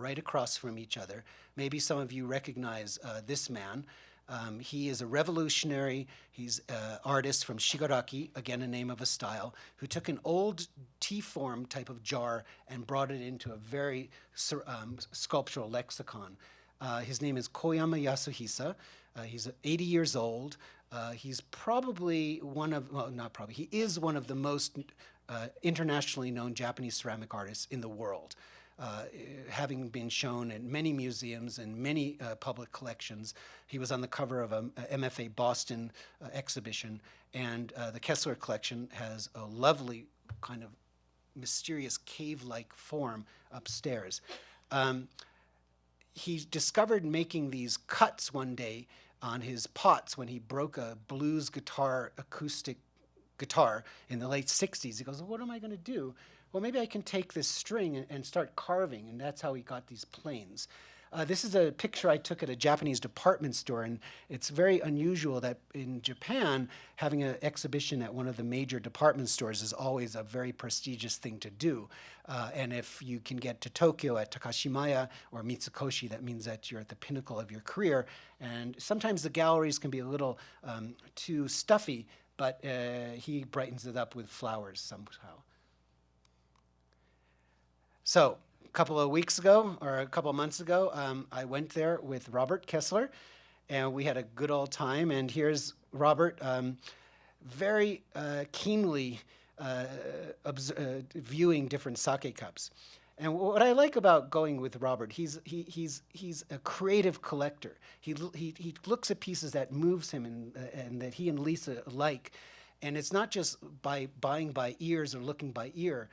right across from each other. Maybe some of you recognize this man. He is a revolutionary. He's an artist from Shigaraki, again a name of a style, who took an old T-form type of jar and brought it into a very sculptural lexicon. His name is Koyama Yasuhisa. He's 80 years old. He's probably one of, well, not probably, he is one of the most internationally known Japanese ceramic artists in the world. Having been shown in many museums and many public collections. He was on the cover of a MFA Boston exhibition, and the Kessler collection has a lovely kind of mysterious cave-like form upstairs. He discovered making these cuts one day on his pots when he broke a blues guitar, acoustic guitar in the late 60s. He goes, well, what am I going to do? Well, maybe I can take this string and start carving, and that's how he got these planes. This is a picture I took at a Japanese department store, and it's very unusual that in Japan, having an exhibition at one of the major department stores is always a very prestigious thing to do. And if you can get to Tokyo at Takashimaya or Mitsukoshi, that means that you're at the pinnacle of your career. And sometimes the galleries can be a little too stuffy, but he brightens it up with flowers somehow. So a couple of weeks ago, or a couple of months ago, I went there with Robert Kessler, and we had a good old time. And here's Robert very keenly viewing different sake cups. And what I like about going with Robert, he's a creative collector. He looks at pieces that moves him and that he and Lisa like. And it's not just by buying by ears or looking by ear,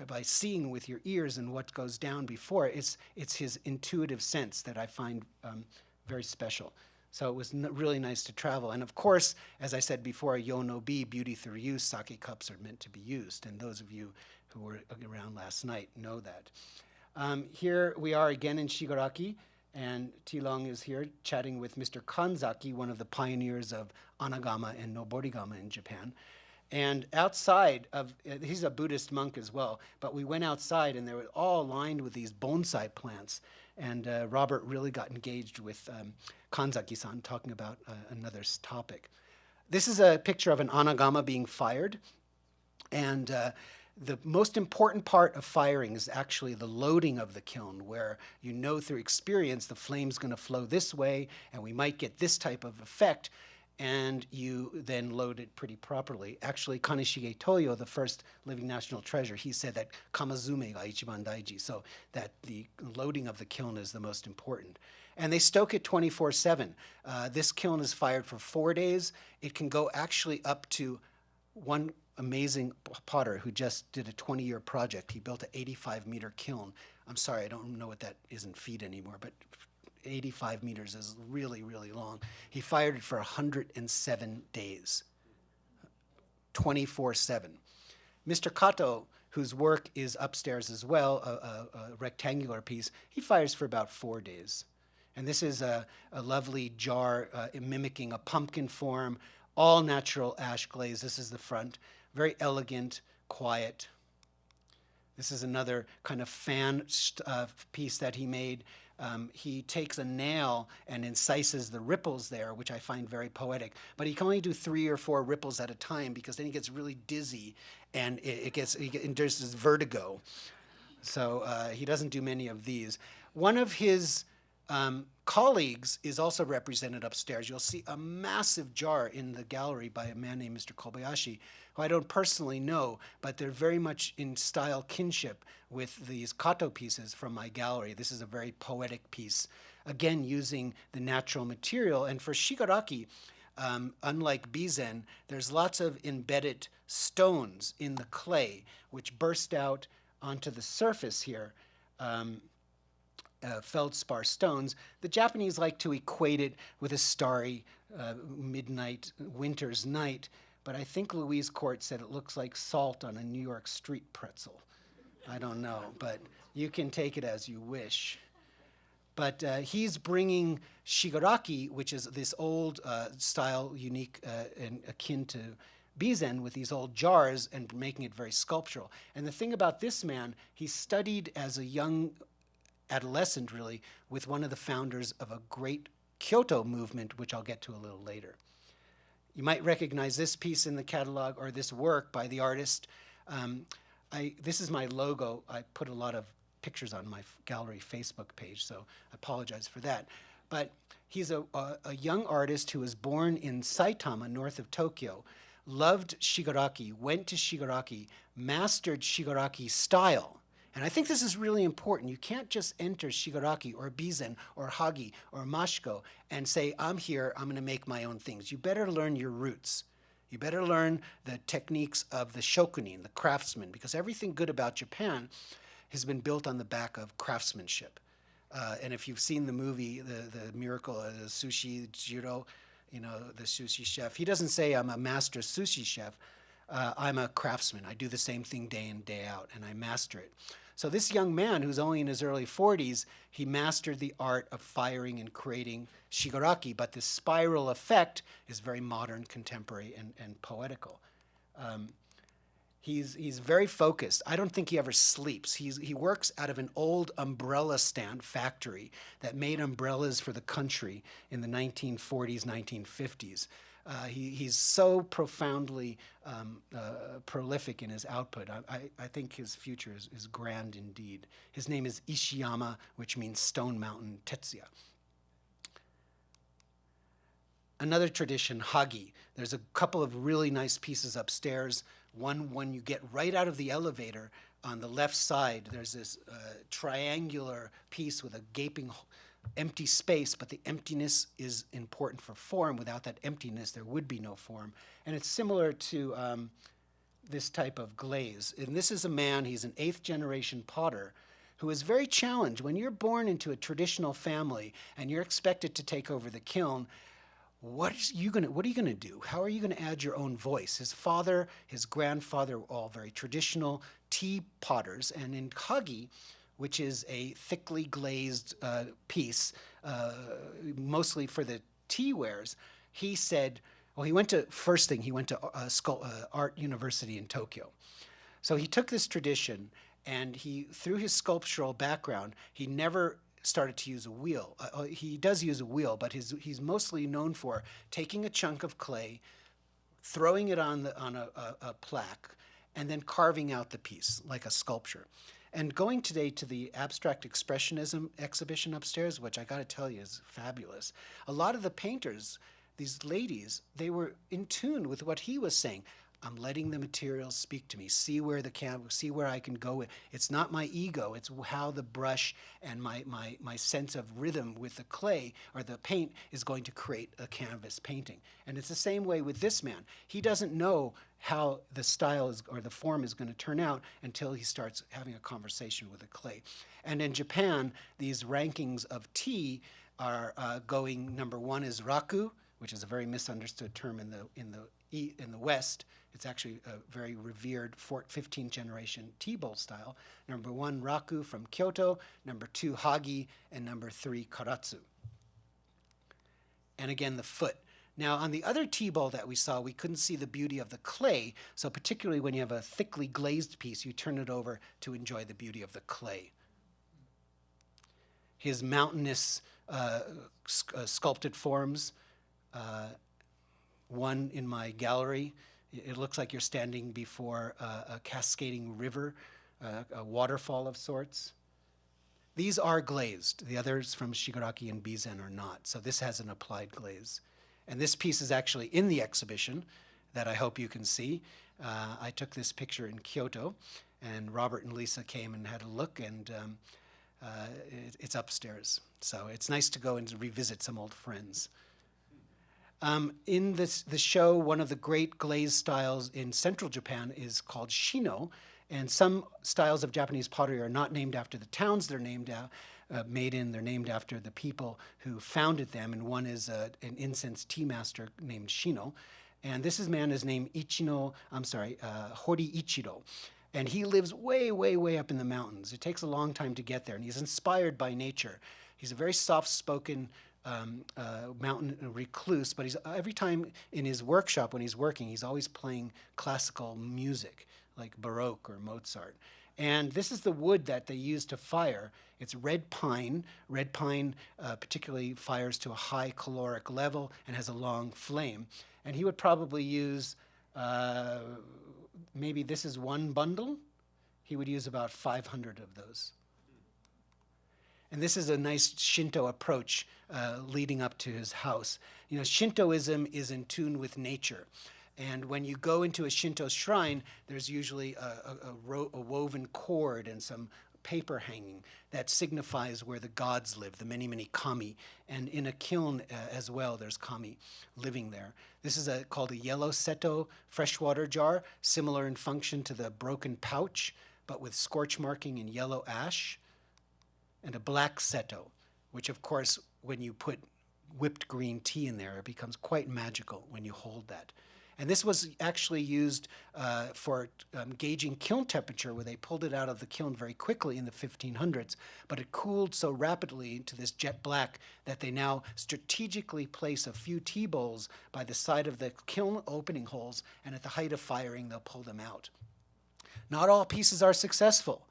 by seeing with your ears and what goes down before. It's his intuitive sense that I find very special. So it was really nice to travel. And of course, as I said before, Yonobi, beauty through use, sake cups are meant to be used. And those of you who were around last night know that. Here we are again in Shigaraki, and Tilong is here chatting with Mr. Kanzaki, one of the pioneers of anagama and noborigama in Japan. And outside of, he's a Buddhist monk as well, but we went outside and they were all lined with these bonsai plants. And Robert really got engaged with Kanzaki-san talking about another topic. This is a picture of an anagama being fired. And the most important part of firing is actually the loading of the kiln, where you know through experience the flame's going to flow this way and we might get this type of effect. And you then load it pretty properly. Actually, Kaneshige Toyo, the first living national treasure, he said that kamazume ga ichiban daiji, so that the loading of the kiln is the most important. And they stoke it 24/7. This kiln is fired for 4 days. It can go actually up to one amazing potter who just did a 20-year project. He built an 85-meter kiln. I'm sorry, I don't know what that is in feet anymore, but 85 meters is really, really long. He fired it for 107 days, 24/7. Mr. Kato, whose work is upstairs as well, a rectangular piece, he fires for about 4 days. And this is a lovely jar mimicking a pumpkin form, all natural ash glaze. This is the front, very elegant, quiet. This is another kind of fan piece that he made. He takes a nail and incises the ripples there, which I find very poetic. But he can only do 3 or 4 ripples at a time because then he gets really dizzy and there's this vertigo. So he doesn't do many of these. One of his colleagues is also represented upstairs. You'll see a massive jar in the gallery by a man named Mr. Kobayashi, who I don't personally know, but they're very much in style kinship with these Kato pieces from my gallery. This is a very poetic piece, again, using the natural material. And for Shigaraki, unlike Bizen, there's lots of embedded stones in the clay, which burst out onto the surface here. Feldspar stones. The Japanese like to equate it with a starry midnight, winter's night, but I think Louise Court said it looks like salt on a New York street pretzel. I don't know, but you can take it as you wish. But he's bringing Shigaraki, which is this old style, unique and akin to Bizen, with these old jars and making it very sculptural. And the thing about this man, he studied as a young adolescent, really, with one of the founders of a great Kyoto movement, which I'll get to a little later. You might recognize this piece in the catalog, or this work by the artist. This is my logo. I put a lot of pictures on my gallery Facebook page, so I apologize for that. But he's a young artist who was born in Saitama, north of Tokyo, loved Shigaraki, went to Shigaraki, mastered Shigaraki style. And I think this is really important. You can't just enter Shigaraki or Bizen or Hagi or Mashiko and say, I'm here, I'm going to make my own things. You better learn your roots. You better learn the techniques of the shokunin, the craftsman, because everything good about Japan has been built on the back of craftsmanship. And if you've seen the movie, the miracle of the sushi Jiro, the sushi chef, he doesn't say, I'm a master sushi chef. I'm a craftsman. I do the same thing day in, day out, and I master it. So this young man, who's only in his early 40s, he mastered the art of firing and creating Shigaraki, but the spiral effect is very modern, contemporary, and poetical. He's very focused. I don't think he ever sleeps. He works out of an old umbrella stand factory that made umbrellas for the country in the 1940s, 1950s. He's so profoundly prolific in his output. I think his future is grand indeed. His name is Ishiyama, which means Stone Mountain Tetsuya. Another tradition, Hagi. There's a couple of really nice pieces upstairs. One, when you get right out of the elevator, on the left side, there's this triangular piece with a gaping empty space, but the emptiness is important for form. Without that emptiness, there would be no form. And it's similar to this type of glaze. And this is a man, he's an 8th generation potter, who is very challenged. When you're born into a traditional family and you're expected to take over the kiln, what are you going to do? How are you going to add your own voice? His father, his grandfather were all very traditional tea potters. And in Hagi, which is a thickly glazed piece, mostly for the tea wares, he said, well, he went to art university in Tokyo. So he took this tradition, and through his sculptural background, he never started to use a wheel. He does use a wheel, but he's mostly known for taking a chunk of clay, throwing it on a plaque, and then carving out the piece like a sculpture. And going today to the Abstract Expressionism exhibition upstairs, which I got to tell you is fabulous, a lot of the painters, these ladies, they were in tune with what he was saying. I'm letting the materials speak to me. See where I can go with. It's not my ego. It's how the brush and my sense of rhythm with the clay or the paint is going to create a canvas painting. And it's the same way with this man. He doesn't know how the style is or the form is going to turn out until he starts having a conversation with the clay. And in Japan, these rankings of tea are going. Number 1 is raku, which is a very misunderstood term in the West. It's actually a very revered 15th generation tea bowl style. Number 1, raku from Kyoto. Number 2, hagi. And number 3, karatsu. And again, the foot. Now, on the other tea bowl that we saw, we couldn't see the beauty of the clay. So particularly when you have a thickly glazed piece, you turn it over to enjoy the beauty of the clay. His mountainous sculpted forms, one in my gallery. It looks like you're standing before a cascading river, a waterfall of sorts. These are glazed. The others from Shigaraki and Bizen are not. So this has an applied glaze. And this piece is actually in the exhibition that I hope you can see. I took this picture in Kyoto, and Robert and Lisa came and had a look, and it's upstairs. So it's nice to go and revisit some old friends. In the show, one of the great glaze styles in central Japan is called Shino, and some styles of Japanese pottery are not named after the towns they're named they're named after the people who founded them, and one is an incense tea master named Shino. And this man is named Hori Ichiro. And he lives way, way, way up in the mountains. It takes a long time to get there, and he's inspired by nature. He's a very soft-spoken mountain recluse, but every time in his workshop when he's working, he's always playing classical music, like Baroque or Mozart. And this is the wood that they use to fire. It's red pine. Red pine particularly fires to a high caloric level and has a long flame. And he would probably use, maybe this is one bundle. He would use about 500 of those. And this is a nice Shinto approach leading up to his house. You know, Shintoism is in tune with nature. And when you go into a Shinto shrine, there's usually a woven cord and some paper hanging that signifies where the gods live, the many, many kami. And in a kiln as well, there's kami living there. This is called a yellow Seto freshwater jar, similar in function to the broken pouch, but with scorch marking in yellow ash. And a black Seto, which of course, when you put whipped green tea in there, it becomes quite magical when you hold that. And this was actually used for gauging kiln temperature, where they pulled it out of the kiln very quickly in the 1500s, but it cooled so rapidly to this jet black that they now strategically place a few tea bowls by the side of the kiln opening holes, and at the height of firing, they'll pull them out. Not all pieces are successful.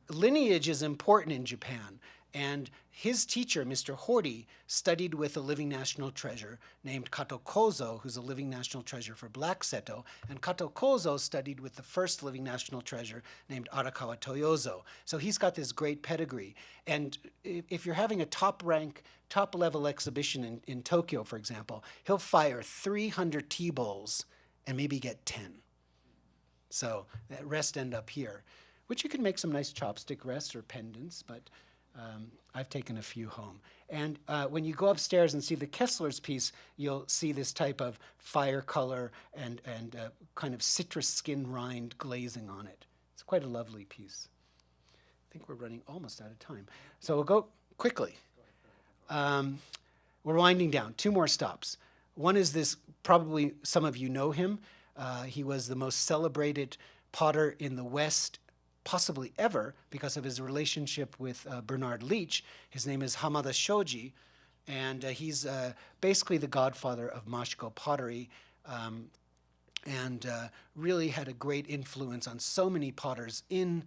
Lineage is important in Japan, and his teacher, Mr. Horty, studied with a living national treasure named Kato Kozo, who's a living national treasure for black Seto, and Kato Kozo studied with the first living national treasure named Arakawa Toyozo. So he's got this great pedigree. And if you're having a top-rank, top-level exhibition in Tokyo, for example, he'll fire 300 tea bowls and maybe get 10. So that rest end up here, which you can make some nice chopstick rests or pendants, but I've taken a few home. And when you go upstairs and see the Kessler's piece, you'll see this type of fire color and kind of citrus skin rind glazing on it. It's quite a lovely piece. I think we're running almost out of time. So we'll go quickly. We're winding down. 2 more stops. One is this, probably some of you know him. He was the most celebrated potter in the West, possibly ever, because of his relationship with Bernard Leach. His name is Hamada Shoji, and he's basically the godfather of Mashiko pottery, and really had a great influence on so many potters in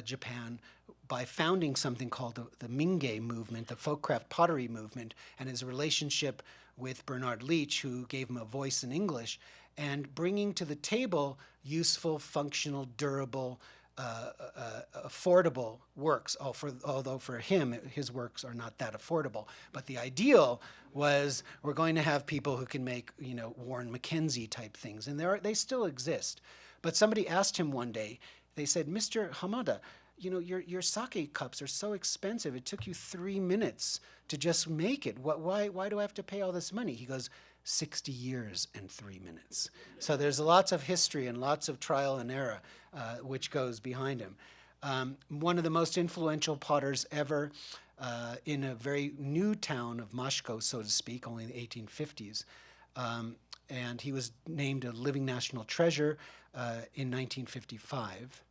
Japan by founding something called the Mingei movement, the folk craft pottery movement, and his relationship with Bernard Leach, who gave him a voice in English, and bringing to the table useful, functional, durable, affordable works, although for him, his works are not that affordable. But the ideal was we're going to have people who can make, Warren Mackenzie type things, and they still exist. But somebody asked him one day, they said, "Mr. Hamada, your sake cups are so expensive. It took you 3 minutes to just make it. Why do I have to pay all this money?" He goes, 60 years and 3 minutes. So there's lots of history and lots of trial and error which goes behind him. One of the most influential potters ever in a very new town of Mashiko, so to speak, only in the 1850s. And he was named a Living National Treasure in 1955.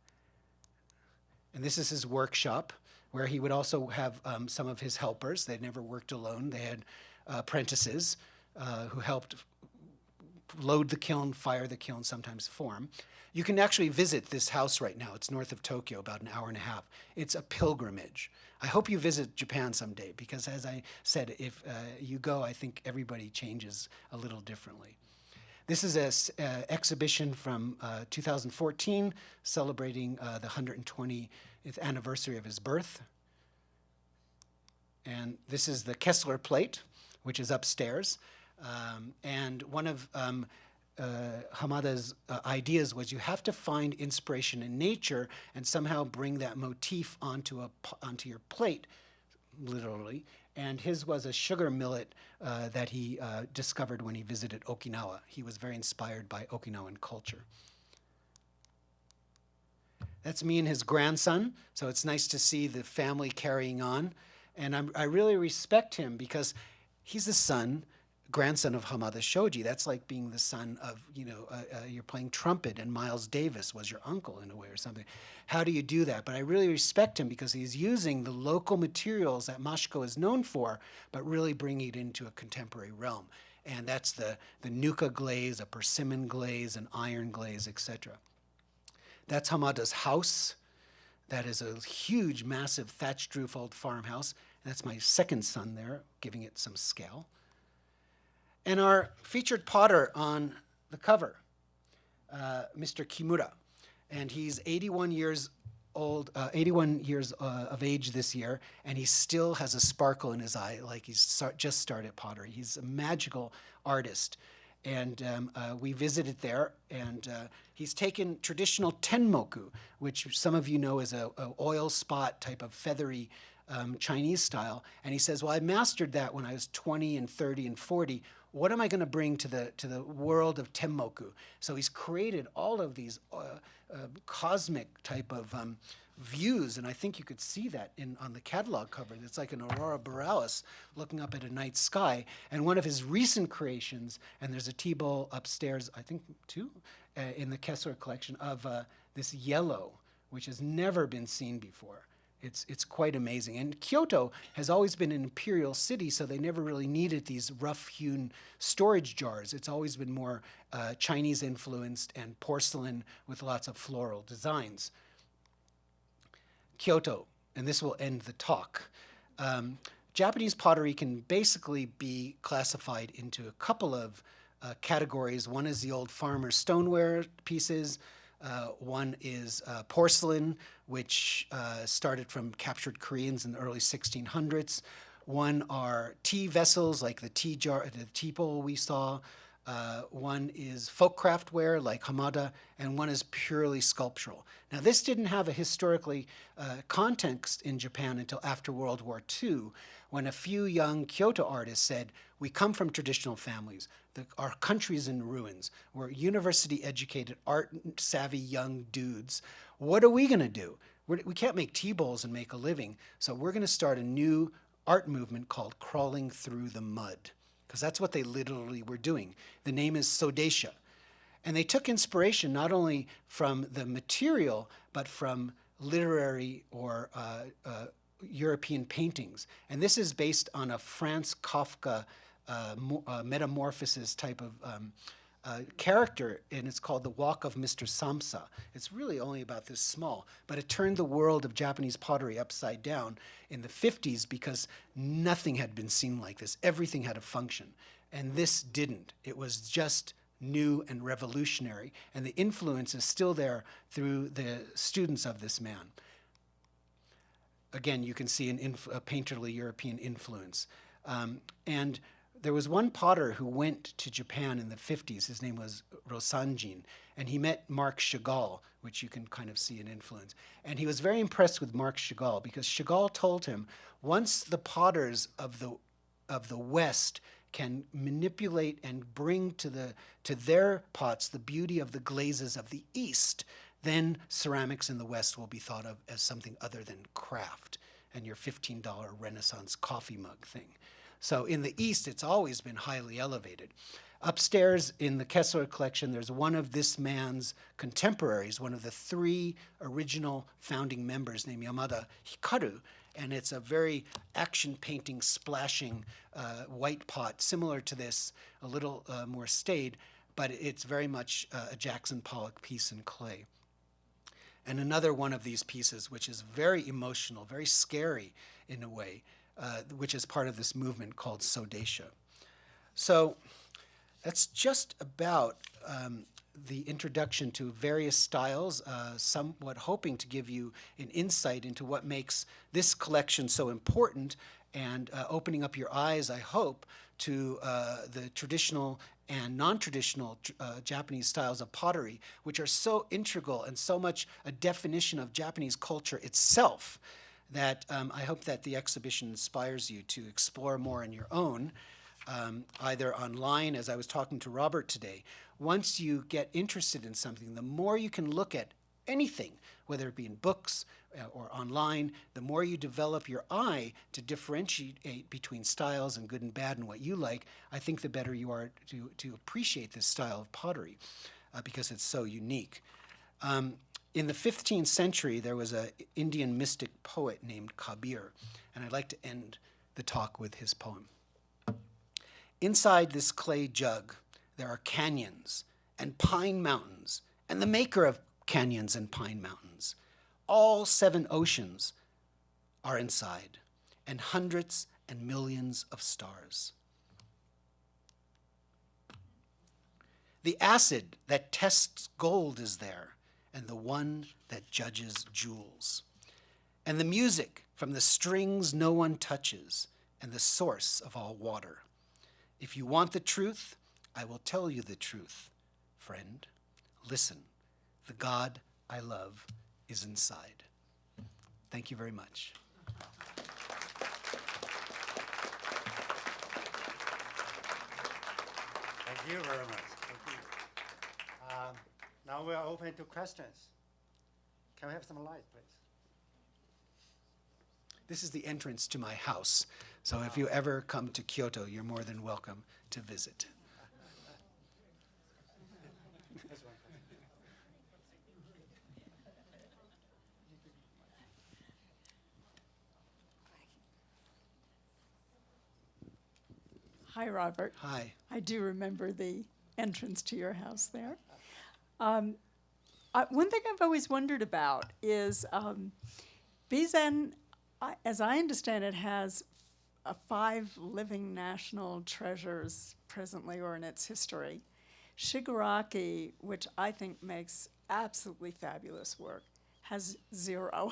And this is his workshop, where he would also have some of his helpers. They'd never worked alone. They had apprentices who helped load the kiln, fire the kiln, sometimes form. You can actually visit this house right now. It's north of Tokyo, about an hour and a half. It's a pilgrimage. I hope you visit Japan someday, because as I said, if you go, I think everybody changes a little differently. This is an exhibition from 2014, celebrating the 120th anniversary of his birth. And this is the Kessler plate, which is upstairs. And one of Hamada's ideas was you have to find inspiration in nature and somehow bring that motif onto your plate, literally. And his was a sugar millet that he discovered when he visited Okinawa. He was very inspired by Okinawan culture. That's me and his grandson, so it's nice to see the family carrying on. And I really respect him, because he's the grandson of Hamada Shoji. That's like being the son of, you're playing trumpet and Miles Davis was your uncle in a way or something. How do you do that? But I really respect him because he's using the local materials that Mashiko is known for, but really bringing it into a contemporary realm. And that's the Nuka glaze, a persimmon glaze, an iron glaze, etc. That's Hamada's house. That is a huge, massive thatched roof old farmhouse. And that's my second son there, giving it some scale. And our featured potter on the cover, Mr. Kimura. And he's 81 years old, 81 years of age this year, and he still has a sparkle in his eye, like he's just started pottery. He's a magical artist. And we visited there, and he's taken traditional Temmoku, which some of you know is a oil spot type of feathery Chinese style. And he says, well, I mastered that when I was 20 and 30 and 40. What am I going to bring to the world of Temmoku? So he's created all of these cosmic type of views, and I think you could see that on the catalog cover. It's like an aurora borealis looking up at a night sky. And one of his recent creations, and there's a tea bowl upstairs, I think two, in the Kessler collection, of this yellow, which has never been seen before. It's quite amazing. And Kyoto has always been an imperial city, so they never really needed these rough-hewn storage jars. It's always been more Chinese-influenced and porcelain with lots of floral designs. Kyoto, and this will end the talk. Japanese pottery can basically be classified into a couple of categories. One is the old farmer stoneware pieces. One is porcelain, which started from captured Koreans in the early 1600s. One are tea vessels, like the tea jar, the tea bowl we saw. One is folk craftware, like Hamada, and one is purely sculptural. Now, this didn't have a historically context in Japan until after World War II, when a few young Kyoto artists said, we come from traditional families. Our country's in ruins. We're university-educated, art-savvy young dudes. What are we going to do? We can't make tea bowls and make a living, so we're going to start a new art movement called Crawling Through the Mud, because that's what they literally were doing. The name is Sodeisha. And they took inspiration not only from the material, but from literary or European paintings. And this is based on a Franz Kafka metamorphosis type of character, and it's called The Walk of Mr. Samsa. It's really only about this small, but it turned the world of Japanese pottery upside down in the 50s because nothing had been seen like this. Everything had a function, and this didn't. It was just new and revolutionary, and the influence is still there through the students of this man. Again, you can see a painterly European influence. And there was one potter who went to Japan in the 50s. His name was Rosanjin, and he met Marc Chagall, which you can kind of see an influence. And he was very impressed with Marc Chagall because Chagall told him, once the potters of the West can manipulate and bring to their pots the beauty of the glazes of the East, then ceramics in the West will be thought of as something other than craft and your $15 Renaissance coffee mug thing. So in the East, it's always been highly elevated. Upstairs in the Kessler collection, there's one of this man's contemporaries, one of the three original founding members named Yamada Hikaru, and it's a very action painting, splashing white pot, similar to this, a little more staid, but it's very much a Jackson Pollock piece in clay. And another one of these pieces, which is very emotional, very scary in a way, which is part of this movement called Sodeisha. So that's just about the introduction to various styles, somewhat hoping to give you an insight into what makes this collection so important and opening up your eyes, I hope, to the traditional and non-traditional Japanese styles of pottery, which are so integral and so much a definition of Japanese culture itself, that I hope that the exhibition inspires you to explore more on your own, either online, as I was talking to Robert today. Once you get interested in something, the more you can look at anything, whether it be in books or online, the more you develop your eye to differentiate between styles and good and bad and what you like, I think the better you are to appreciate this style of pottery because it's so unique. In the 15th century, there was an Indian mystic poet named Kabir, and I'd like to end the talk with his poem. Inside this clay jug, there are canyons and pine mountains, and the maker of canyons and pine mountains. All 7 oceans are inside, and hundreds and millions of stars. The acid that tests gold is there, and the one that judges jewels. And the music from the strings no one touches, and the source of all water. If you want the truth, I will tell you the truth. Friend, listen. The God I love is inside. Thank you very much. Thank you very much. Thank you. Now we are open to questions. Can we have some light, please? This is the entrance to my house, so if you ever come to Kyoto, you're more than welcome to visit. Hi, Robert. Hi. I do remember the entrance to your house there. One thing I've always wondered about is Bizen, as I understand it, has 5 living national treasures presently or in its history. Shigaraki, which I think makes absolutely fabulous work, has 0.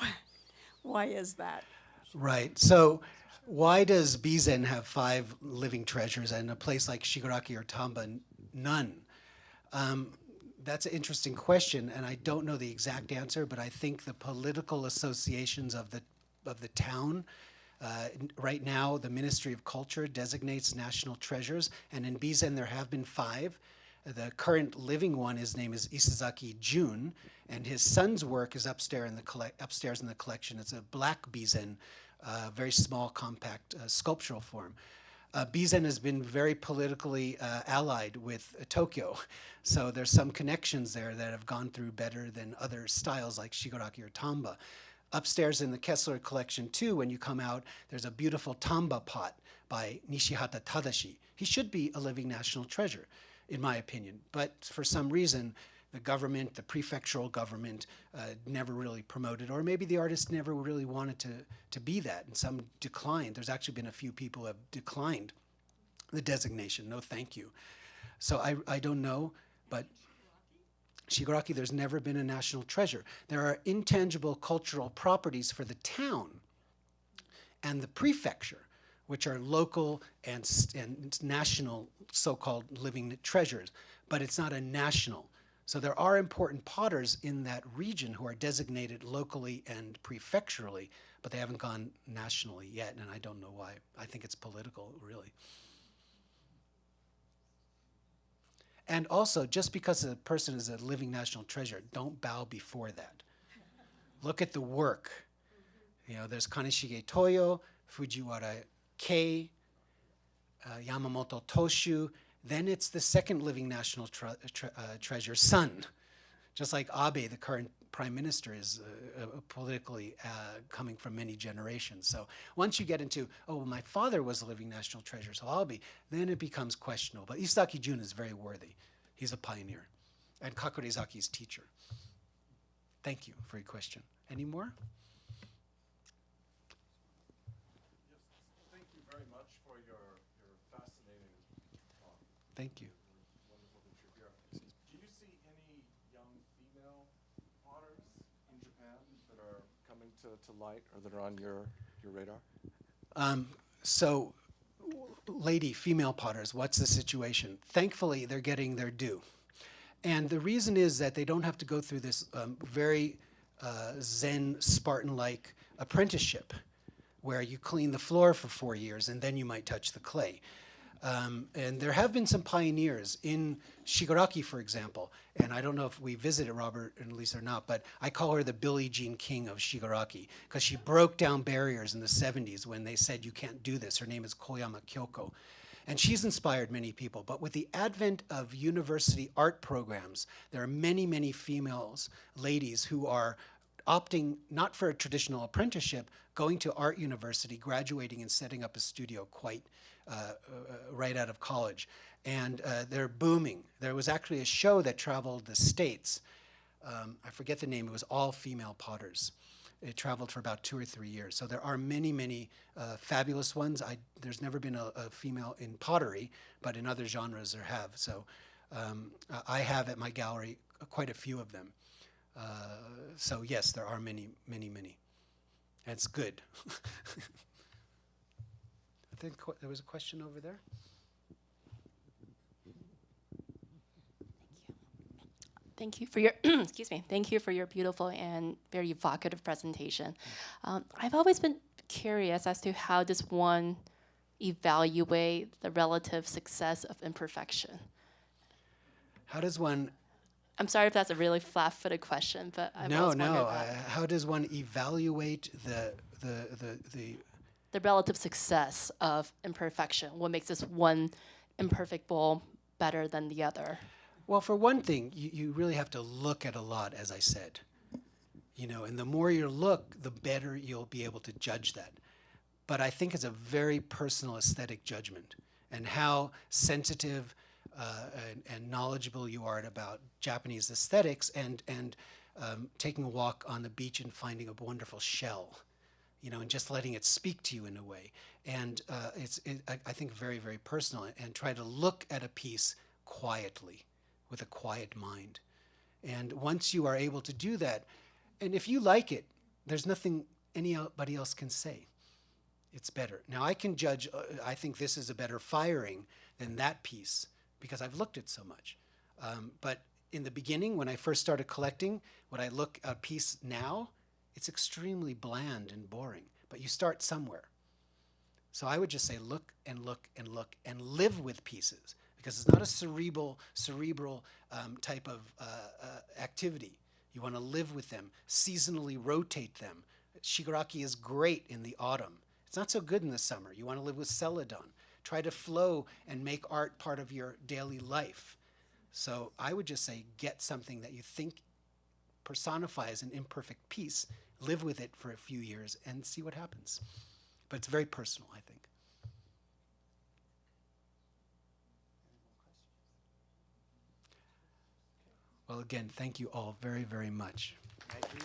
Why is that? Right. So why does Bizen have 5 living treasures and a place like Shigaraki or Tamba none? That's an interesting question, and I don't know the exact answer, but I think the political associations of the town, right now the Ministry of Culture designates national treasures, and in Bizen there have been 5. The current living one, his name is Isazaki Jun, and his son's work is upstairs in the collection. It's a black Bizen, very small, compact sculptural form. Bizen has been very politically allied with Tokyo, so there's some connections there that have gone through better than other styles like Shigaraki or Tamba. Upstairs in the Kessler collection too, when you come out, there's a beautiful Tamba pot by Nishihata Tadashi. He should be a living national treasure, in my opinion, but for some reason, the government, the prefectural government, never really promoted, or maybe the artist never really wanted to be that, and some declined. There's actually been a few people who have declined the designation. No, thank you. So I don't know, but Shigaraki, there's never been a national treasure. There are intangible cultural properties for the town and the prefecture, which are local and national so-called living treasures, but it's not a national. So there are important potters in that region who are designated locally and prefecturally, but they haven't gone nationally yet, and I don't know why. I think it's political, really. And also, just because a person is a living national treasure, don't bow before that. Look at the work. You know, there's Kaneshige Toyo, Fujiwara Kei, Yamamoto Toshu. Then it's the second living national treasure, Sun. Just like Abe, the current prime minister, is politically coming from many generations. So once you get into, oh, well, my father was a living national treasure, so I'll be, then it becomes questionable. But Isaki Jun is very worthy. He's a pioneer. And Kakurezaki's teacher. Thank you for your question. Any more? Thank you. Wonderful that you're here. Do you see any young female potters in Japan that are coming to light or that are on your radar? So, lady, female potters, what's the situation? Thankfully, they're getting their due. And the reason is that they don't have to go through this very Zen, Spartan-like apprenticeship where you clean the floor for 4 years and then you might touch the clay. And there have been some pioneers in Shigaraki, for example, and I don't know if we visited Robert and Lisa or not, but I call her the Billie Jean King of Shigaraki because she broke down barriers in the 70s when they said you can't do this. Her name is Koyama Kyoko. And she's inspired many people, but with the advent of university art programs, there are many, many females, ladies who are opting not for a traditional apprenticeship, going to art university, graduating and setting up a studio quite right out of college. And they're booming. There was actually a show that traveled the States I forget the name. It was all female potters. It traveled for about 2 or 3 years. So there are many, many fabulous ones. There's never been a female in pottery, but in other genres there have. So I have at my gallery quite a few of them. So yes, there are many, many, many. And it's good. I think there was a question over there. Thank you for your excuse me. Thank you for your beautiful and very evocative presentation. I've always been curious as to how does one evaluate the relative success of imperfection. How does one? I'm sorry if that's a really flat-footed question, but I've No, always no. wondered that. How does one evaluate the The relative success of imperfection. What makes this one imperfect bowl better than the other? Well, for one thing, you really have to look at a lot, as I said. You know, and the more you look, the better you'll be able to judge that. But I think it's a very personal aesthetic judgment, and how sensitive and knowledgeable you are about Japanese aesthetics, and taking a walk on the beach and finding a wonderful shell, you know, and just letting it speak to you in a way. And I think very, very personal, and try to look at a piece quietly, with a quiet mind. And once you are able to do that, and if you like it, there's nothing anybody else can say. It's better. Now I can judge, I think this is a better firing than that piece because I've looked at so much. But in the beginning, when I first started collecting, when I look at a piece now, it's extremely bland and boring, but you start somewhere. So I would just say look and look and look and live with pieces, because it's not a cerebral type of activity. You want to live with them, seasonally rotate them. Shigaraki is great in the autumn. It's not so good in the summer. You want to live with celadon. Try to flow and make art part of your daily life. So I would just say get something that you think personifies an imperfect piece, live with it for a few years, and see what happens. But it's very personal, I think. Well, again, thank you all very, very much. Thank you.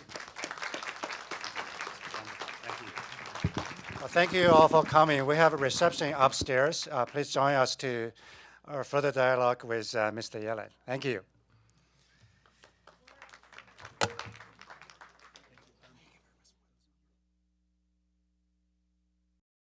Thank you. Well, thank you all for coming. We have a reception upstairs. Please join us to further dialogue with Mr. Yellin. Thank you.